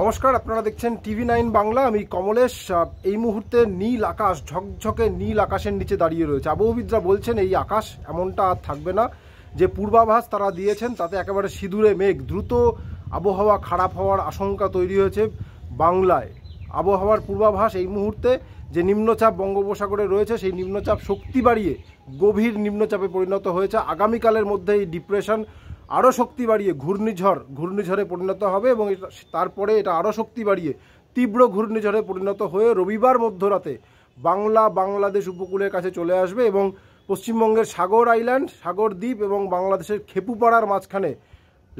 নমস্কার, আপনারা দেখছেন TV9 বাংলা। আমি কমলেশ। এই মুহূর্তে নীল আকাশ, ঝকঝকে নীল আকাশের নিচে দাঁড়িয়ে রয়েছে। আবহবিদরা বলছেন এই আকাশ এমনটা আর থাকবে না। যে পূর্বাভাস তারা দিয়েছেন তাতে একেবারে সিঁদুরে মেঘ। দ্রুত আবহাওয়া খারাপ হওয়ার আশঙ্কা তৈরি হয়েছে বাংলায়। আবহাওয়ার পূর্বাভাস এই মুহূর্তে যে নিম্নচাপ বঙ্গোপসাগরে রয়েছে সেই নিম্নচাপ শক্তি বাড়িয়ে গভীর নিম্নচাপে পরিণত হয়েছে। আগামীকালের মধ্যে এই ডিপ্রেশন আরও শক্তি বাড়িয়ে ঘূর্ণিঝড়ে পরিণত হবে এবং তারপরে এটা আরও শক্তি বাড়িয়ে তীব্র ঘূর্ণিঝড়ে পরিণত হয়ে রবিবার মধ্যরাতে বাংলাদেশ উপকূলের কাছে চলে আসবে এবং পশ্চিমবঙ্গের সাগর আইল্যান্ড, সাগর দ্বীপ এবং বাংলাদেশের খেপুপাড়ার মাঝখানে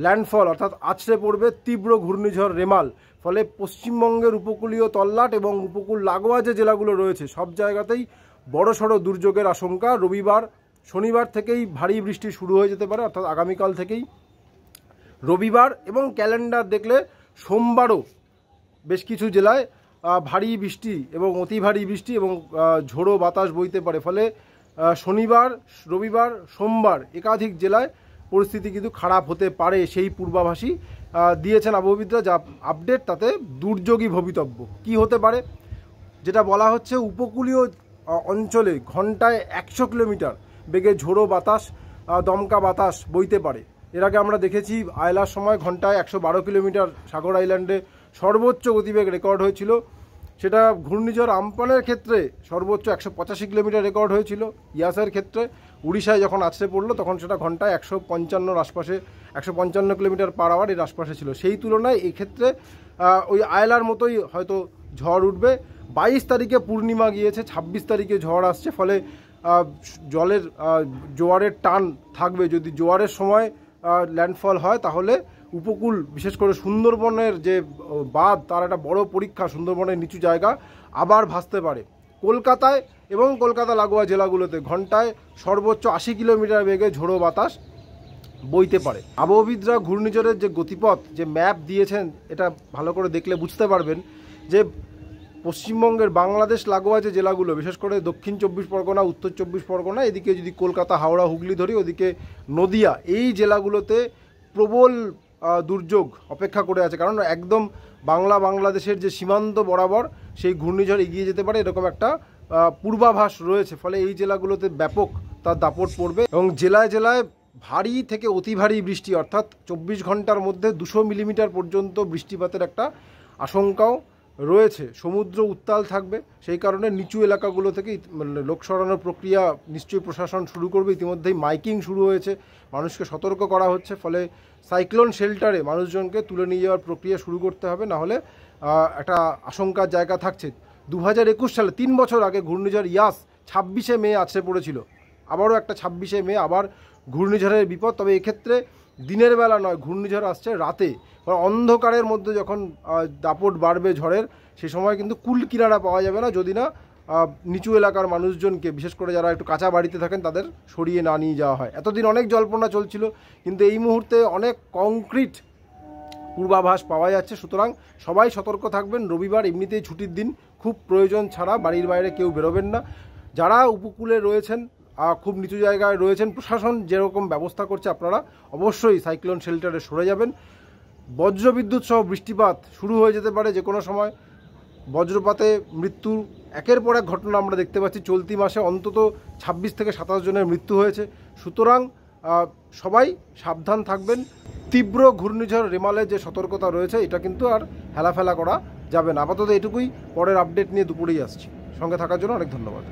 ল্যান্ডফল অর্থাৎ আছড়ে পড়বে তীব্র ঘূর্ণিঝড় রেমাল। ফলে পশ্চিমবঙ্গের উপকূলীয় তল্লাট এবং উপকূল লাগোয়া যে জেলাগুলো রয়েছে সব জায়গাতেই বড়সড় দুর্যোগের আশঙ্কা। শনিবার থেকেই ভারী বৃষ্টি শুরু হয়ে যেতে পারে, অর্থাৎ আগামীকাল থেকেই রবিবার, এবং ক্যালেন্ডার দেখলে সোমবারও বেশ কিছু জেলায় ভারী বৃষ্টি এবং অতি ভারী বৃষ্টি এবং ঝোড়ো বাতাস বইতে পারে। ফলে শনিবার, রবিবার, সোমবার একাধিক জেলায় পরিস্থিতি কিন্তু খারাপ হতে পারে। সেই পূর্বাভাসই দিয়েছেন আবহবিদরা। যা আপডেট তাতে দুর্যোগী ভবিতব্য কী হতে পারে, যেটা বলা হচ্ছে উপকূলীয় অঞ্চলে ঘন্টায় 100 কিলোমিটার বেগে ঝোড়ো বাতাস, দমকা বাতাস বইতে পারে। এর আগে আমরা দেখেছি আয়লার সময় ঘন্টায় 112 কিলোমিটার সাগর আইল্যান্ডে সর্বোচ্চ গতিবেগ রেকর্ড হয়েছিল। সেটা ঘূর্ণিঝড় আমপানের ক্ষেত্রে সর্বোচ্চ 185 কিলোমিটার রেকর্ড হয়েছিল। ইয়াসের ক্ষেত্রে উড়িষ্যায় যখন আছড়ে পড়লো তখন সেটা ঘন্টায় 155 আশপাশে, 155 কিলোমিটার পার আওয়ার এর আশপাশে ছিল। সেই তুলনায় এই ক্ষেত্রে ওই আয়লার মতোই হয়তো ঝড় উঠবে। 22 তারিখে পূর্ণিমা গিয়েছে, 26 তারিখে ঝড় আসছে। ফলে জলের জোয়ারের টান থাকবে। যদি জোয়ারের সময় ল্যান্ডফল হয় তাহলে উপকূল, বিশেষ করে সুন্দরবনের যে বাঁধ, তার একটা বড় পরীক্ষা। সুন্দরবনের নিচু জায়গা আবার ভাসতে পারে। কলকাতায় এবং কলকাতা লাগোয়া জেলাগুলোতে ঘন্টায় সর্বোচ্চ 80 কিলোমিটার বেগে ঝোড়ো বাতাস বইতে পারে। আবহবিদরা ঘূর্ণিঝড়ের যে গতিপথ, যে ম্যাপ দিয়েছেন, এটা ভালো করে দেখলে বুঝতে পারবেন যে পশ্চিমবঙ্গের বাংলাদেশ লাগোয়া যে জেলাগুলো, বিশেষ করে দক্ষিণ 24 পরগনা, উত্তর 24 পরগনা, এদিকে যদি কলকাতা, হাওড়া, হুগলি ধরি, ওদিকে নদিয়া, এই জেলাগুলোতে প্রবল দুর্যোগ অপেক্ষা করে আছে। কারণ একদম বাংলাদেশের যে সীমান্ত বরাবর সেই ঘূর্ণিঝড় এগিয়ে যেতে পারে এরকম একটা পূর্বাভাস রয়েছে। ফলে এই জেলাগুলোতে ব্যাপক তার দাপট পড়বে এবং জেলায় জেলায় ভারী থেকে অতি ভারী বৃষ্টি, অর্থাৎ 24 ঘন্টার মধ্যে 200 মিলিমিটার পর্যন্ত বৃষ্টিপাতের একটা আশঙ্কাও রয়েছে। সমুদ্র উত্তাল থাকবে, সেই কারণে নিচু এলাকাগুলো থেকে লোক সরানোর প্রক্রিয়া নিশ্চয়ই প্রশাসন শুরু করবে। ইতিমধ্যেই মাইকিং শুরু হয়েছে, মানুষকে সতর্ক করা হচ্ছে। ফলে সাইক্লোন শেল্টারে মানুষজনকে তুলে নিয়ে যাওয়ার প্রক্রিয়া শুরু করতে হবে, নাহলে একটা আশঙ্কার জায়গা থাকছে। 2021 সালে 3 বছর আগে ঘূর্ণিঝড় ইয়াস 26শে মে আছড়ে পড়েছিল। আবারও একটা 26শে মে আবার ঘূর্ণিঝড়ের বিপদ। তবে এক্ষেত্রে দিনের বেলা নয়, ঘূর্ণিঝড় আসছে রাতে। অন্ধকারের মধ্যে যখন দাপট বাড়বে ঝড়ের, সে সময় কিন্তু কুল কিনারা পাওয়া যাবে না, যদি না নিচু এলাকার মানুষজনকে, বিশেষ করে যারা একটু কাঁচা বাড়িতে থাকেন, তাদের সরিয়ে না নিয়ে যাওয়া হয়। এতদিন অনেক জল্পনা চলছিল, কিন্তু এই মুহূর্তে অনেক কংক্রিট পূর্বাভাস পাওয়া যাচ্ছে। সুতরাং সবাই সতর্ক থাকবেন। রবিবার এমনিতেই ছুটির দিন, খুব প্রয়োজন ছাড়া বাড়ির বাইরে কেউ বেরোবেন না। যারা উপকূলে রয়েছেন, খুব নিচু জায়গায় রয়েছেন, প্রশাসন যেরকম ব্যবস্থা করছে আপনারা অবশ্যই সাইক্লোন শেল্টারে সরে যাবেন। বজ্রবিদ্যুৎ সহ বৃষ্টিপাত শুরু হয়ে যেতে পারে যে কোনো সময়। বজ্রপাতে মৃত্যু একের পর এক ঘটনা আমরা দেখতে পাচ্ছি। চলতি মাসে অন্তত 26 থেকে 27 জনের মৃত্যু হয়েছে। সুতরাং সবাই সাবধান থাকবেন। তীব্র ঘূর্ণিঝড় রেমালের যে সতর্কতা রয়েছে, এটা কিন্তু আর হেলাফেলা করা যাবে না। আপাতত এটুকুই। পরের আপডেট নিয়ে দুপুরেই আসছি। সঙ্গে থাকার জন্য অনেক ধন্যবাদ।